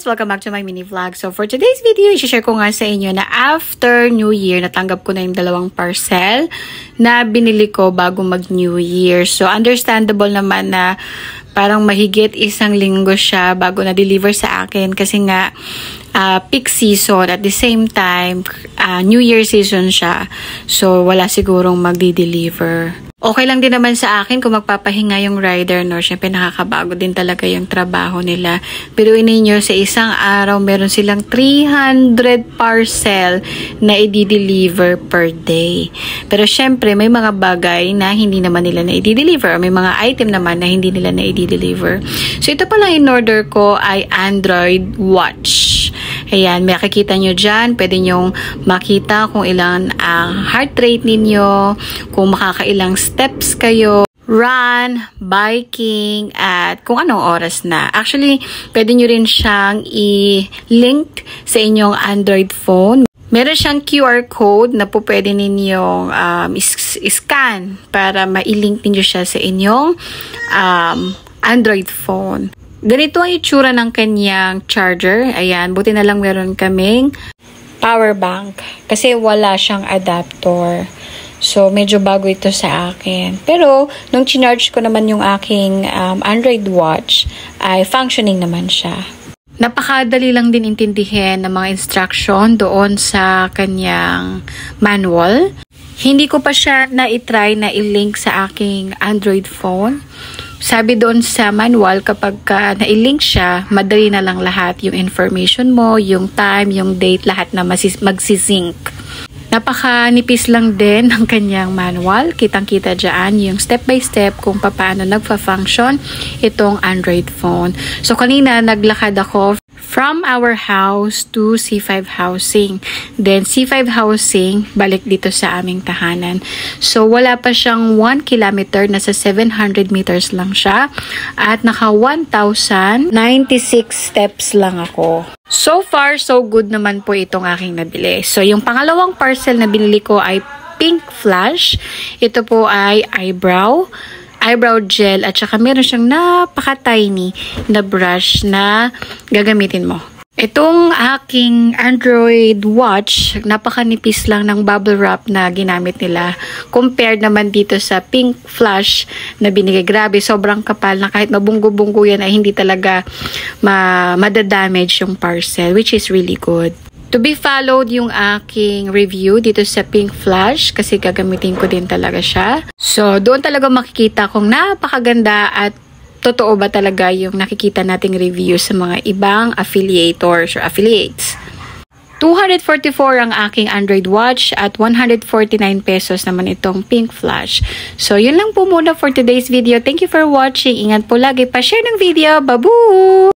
Welcome back to my mini vlog. So for today's video, i-share ko nga sa inyo na after New Year, natanggap ko na yung 2 parcel na binili ko bago mag New Year. So understandable naman na parang mahigit 1 linggo siya bago na-deliver sa akin kasi nga peak season at the same time New Year season siya. So wala sigurong magdi-deliver. Okay lang din naman sa akin kung magpapahinga yung rider, no? Siyempre nakakabago din talaga yung trabaho nila. Pero ninyo sa isang araw, meron silang 300 parcel na i-deliver per day. Pero siyempre may mga bagay na hindi naman nila na i-deliver. May mga item naman na hindi nila na i-deliver. So ito pala in order ko ay Android Watch. Ayan, makikita nyo dyan. Pwede nyong makita kung ilan ang heart rate ninyo, kung makakailang steps kayo, run, biking, at kung anong oras na. Actually, pwede nyo rin siyang i-link sa inyong Android phone. Meron siyang QR code na po pwede ninyong scan para ma-link ninyo siya sa inyong Android phone. Ganito ang itsura ng kanyang charger. Ayan, buti na lang meron kaming power bank kasi wala siyang adapter. So, medyo bago ito sa akin. Pero, nung chinarge ko naman yung aking Android watch, ay functioning naman siya. Napakadali lang din intindihin ng mga instruction doon sa kanyang manual. Hindi ko pa siya na-try na i-link sa aking Android phone. Sabi doon sa manual, kapag na-link siya, madali na lang lahat. Yung information mo, yung time, yung date, lahat na magsisync. Napakanipis lang din ng kanyang manual. Kitang-kita dyan yung step-by-step kung paano nagpa-function itong Android phone. So, kanina naglakad ako from our house to C5 housing. Then, C5 housing, balik dito sa aming tahanan. So, wala pa siyang 1 kilometer. Nasa 700 meters lang siya. At naka 1,096 steps lang ako. So far, so good naman po itong aking nabili. So, yung pangalawang parcel na binili ko ay Pink Flash. Ito po ay eyebrow gel, at saka meron siyang napaka-tiny na brush na gagamitin mo. Itong aking Android watch, napakanipis lang ng bubble wrap na ginamit nila. Compared naman dito sa Pink Flash na binigay. Grabe, sobrang kapal na kahit mabunggo-bunggo yan ay hindi talaga madadamage yung parcel, which is really good. To be followed yung aking review dito sa Pink Flash kasi gagamitin ko din talaga siya. So, doon talaga makikita kung napakaganda at totoo ba talaga yung nakikita nating review sa mga ibang affiliators or affiliates. 244 ang aking Android watch at 149 pesos naman itong Pink Flash. So, yun lang po muna for today's video. Thank you for watching. Ingat po lagi. Pa-share ng video. Babu!